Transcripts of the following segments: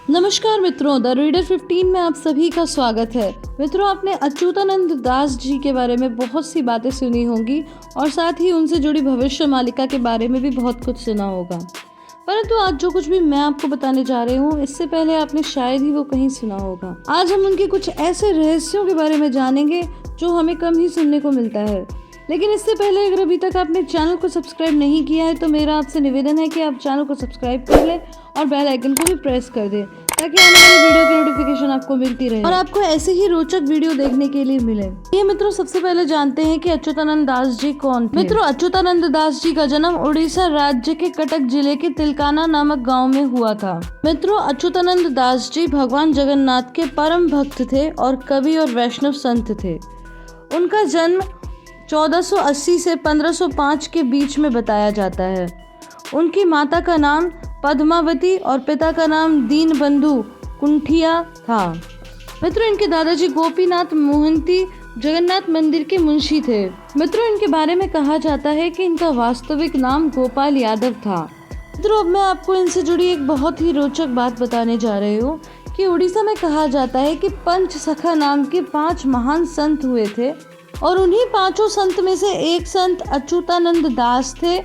नमस्कार मित्रों, the reader 15 में आप सभी का स्वागत है। मित्रों, आपने अच्युतानंद दास जी के बारे में बहुत सी बातें सुनी होंगी और साथ ही उनसे जुड़ी भविष्य मालिका के बारे में भी बहुत कुछ सुना होगा। परंतु आज जो कुछ भी मैं आपको बताने जा रही हूँ, इससे पहले आपने शायद ही वो कहीं सुना होगा। आज हम उनके कुछ ऐसे रहस्यों के बारे में जानेंगे जो हमें कम ही सुनने को मिलता है। लेकिन इससे पहले अगर अभी तक आपने चैनल को सब्सक्राइब नहीं किया है तो मेरा आपसे निवेदन है कि आप चैनल को सब्सक्राइब कर लें और बेल आइकन को भी प्रेस कर दें ताकि आने वाली वीडियो की नोटिफिकेशन आपको मिलती रहे और आपको ऐसे ही रोचक वीडियो देखने के लिए मिले। ये मित्रों, सबसे पहले जानते हैं कि अच्युतानंद दास जी कौन थे। मित्रों, अच्युतानंद दास जी का जन्म उड़ीसा राज्य के कटक जिले के तिलकाना नामक गाँव में हुआ था। मित्रों, अच्युतानंद दास जी भगवान जगन्नाथ के परम भक्त थे और कवि और वैष्णव संत थे। उनका जन्म 1480 से 1505 के बीच में बताया जाता है। उनकी माता का नाम पद्मावती और पिता का नाम दीनबंधु कुंठिया था। मित्रों, इनके दादाजी गोपीनाथ मोहंती जगन्नाथ मंदिर के मुंशी थे। मित्रों, इनके बारे में कहा जाता है कि इनका वास्तविक नाम गोपाल यादव था। मित्रों, अब मैं आपको इनसे जुड़ी एक बहुत ही रोचक बात बताने जा रही हूँ कि उड़ीसा में कहा जाता है कि पंच सखा नाम के 5 महान संत हुए थे और उन्हीं 5 संत में से एक संत अच्युतानंद दास थे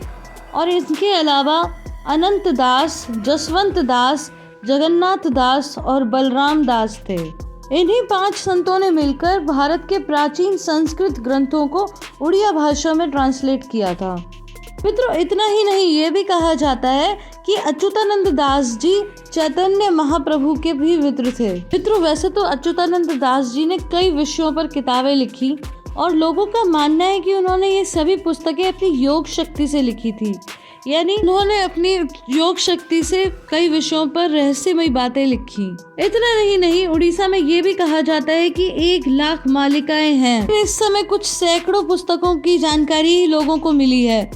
और इनके अलावा अनंत दास, जसवंत दास, जगन्नाथ दास और बलराम दास थे। इन्हीं 5 संतों ने मिलकर भारत के प्राचीन संस्कृत ग्रंथों को उड़िया भाषा में ट्रांसलेट किया था। मित्रों, इतना ही नहीं, ये भी कहा जाता है कि अच्युतानंद दास जी चैतन्य महाप्रभु के भी मित्र थे। मित्रों, वैसे तो अच्युतानंद दास जी ने कई विषयों पर किताबें लिखी और लोगों का मानना है कि उन्होंने ये सभी पुस्तकें अपनी योग शक्ति से लिखी थी। यानी उन्होंने अपनी योग शक्ति से कई विषयों पर रहस्यमयी बातें लिखी। इतना नहीं, उड़ीसा में ये भी कहा जाता है कि 1 लाख मालिकाएं हैं। इस समय कुछ सैकड़ों पुस्तकों की जानकारी लोगों को मिली है।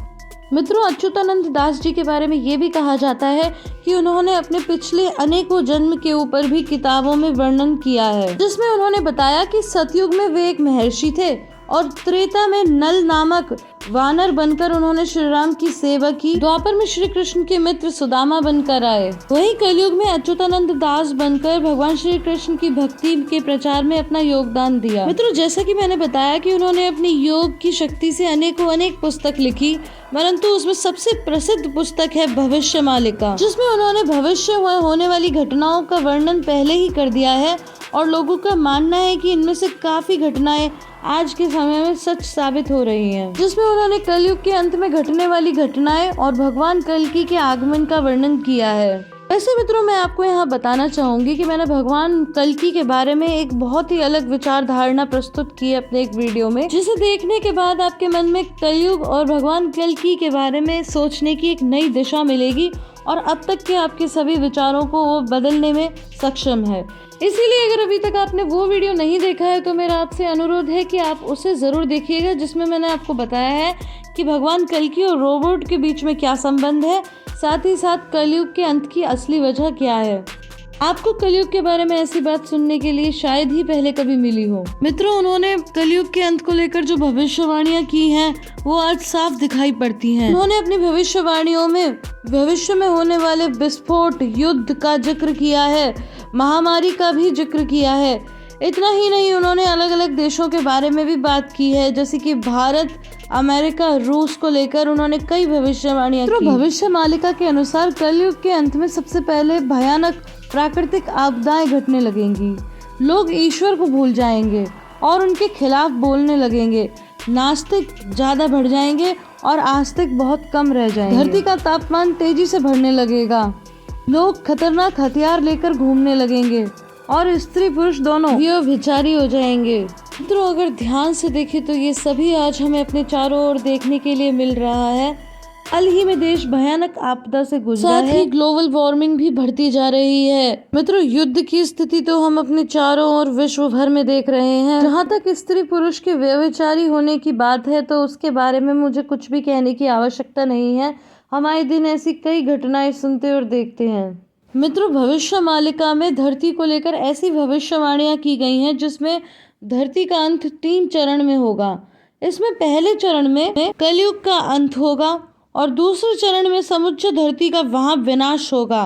मित्रों, अच्युतानंद दास जी के बारे में ये भी कहा जाता है कि उन्होंने अपने पिछले अनेकों जन्म के ऊपर भी किताबों में वर्णन किया है, जिसमें उन्होंने बताया कि सतयुग में वे एक महर्षि थे और त्रेता में नल नामक वानर बनकर उन्होंने श्री राम की सेवा की। द्वापर में श्री कृष्ण के मित्र सुदामा बनकर आए। वहीं कलयुग में अच्युतानंद दास बनकर भगवान श्री कृष्ण की भक्ति के प्रचार में अपना योगदान दिया। मित्रों, जैसा कि मैंने बताया कि उन्होंने अपनी योग की शक्ति से अनेक पुस्तक लिखी, परंतु उसमें सबसे प्रसिद्ध पुस्तक है भविष्य मालिका, जिसमें उन्होंने भविष्य में होने वाली घटनाओं का वर्णन पहले ही कर दिया है और लोगों का मानना है कि इनमें से काफी घटनाएं आज के समय में सच साबित हो रही हैं, जिसमें उन्होंने कलयुग के अंत में घटने वाली घटनाएं और भगवान कल्कि के आगमन का वर्णन किया है। वैसे मित्रों, मैं आपको यहाँ बताना चाहूंगी कि मैंने भगवान कल्कि के बारे में एक बहुत ही अलग विचार धारणा प्रस्तुत की है अपने एक वीडियो में, जिसे देखने के बाद आपके मन में कलयुग और भगवान कल्कि के बारे में सोचने की एक नई दिशा मिलेगी और अब तक के आपके सभी विचारों को वो बदलने में सक्षम है। इसीलिए अगर अभी तक आपने वो वीडियो नहीं देखा है तो मेरा आपसे अनुरोध है कि आप उसे ज़रूर देखिएगा, जिसमें मैंने आपको बताया है कि भगवान कल्कि और रोबोट के बीच में क्या संबंध है, साथ ही साथ कलयुग के अंत की असली वजह क्या है। आपको कलयुग के बारे में ऐसी बात सुनने के लिए शायद ही पहले कभी मिली हो। मित्रों, उन्होंने कलयुग के अंत को लेकर जो भविष्यवाणियां की हैं वो आज साफ दिखाई पड़ती हैं। उन्होंने अपनी भविष्यवाणियों में भविष्य में होने वाले विस्फोट, युद्ध का जिक्र किया है, महामारी का भी जिक्र किया है। इतना ही नहीं, उन्होंने अलग अलग देशों के बारे में भी बात की है, जैसे कि भारत, अमेरिका, रूस को लेकर उन्होंने कई भविष्यवाणियां की। भविष्य मालिका के अनुसार कलयुग के अंत में सबसे पहले भयानक प्राकृतिक आपदाएं घटने लगेंगी। लोग ईश्वर को भूल जाएंगे और उनके खिलाफ बोलने लगेंगे। नास्तिक ज्यादा बढ़ जाएंगे और आस्तिक बहुत कम रह जाएंगे। धरती का तापमान तेजी से बढ़ने लगेगा। लोग खतरनाक हथियार लेकर घूमने लगेंगे और स्त्री पुरुष दोनों व्यभिचारी हो जाएंगे। मित्रों, अगर ध्यान से देखें तो ये सभी आज हमें अपने चारों ओर देखने के लिए मिल रहा है। हाल ही में देश भयानक आपदा से गुजरा है। साथ ही ग्लोबल वार्मिंग भी बढ़ती जा रही है। मित्रों, युद्ध की स्थिति तो हम अपने चारों ओर विश्व भर में देख रहे हैं। जहाँ तक स्त्री पुरुष के व्यभिचारी होने की बात है तो उसके बारे में मुझे कुछ भी कहने की आवश्यकता नहीं है। हमारे दिन ऐसी कई घटनाएं सुनते और देखते हैं। मित्रों, भविष्य मालिका में धरती को लेकर ऐसी भविष्यवाणियां की गई हैं जिसमें धरती का अंत 3 चरण में होगा। इसमें पहले चरण में कलयुग का अंत होगा और दूसरे चरण में समुच्च धरती का वहां विनाश होगा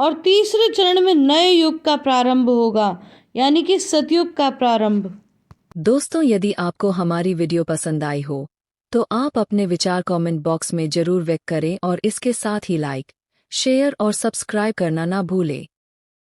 और तीसरे चरण में नए युग का प्रारंभ होगा, यानी कि सतयुग का प्रारंभ। दोस्तों, यदि आपको हमारी वीडियो पसंद आई हो तो आप अपने विचार कमेंट बॉक्स में जरूर व्यक्त करें और इसके साथ ही लाइक, शेयर और सब्सक्राइब करना ना भूलें।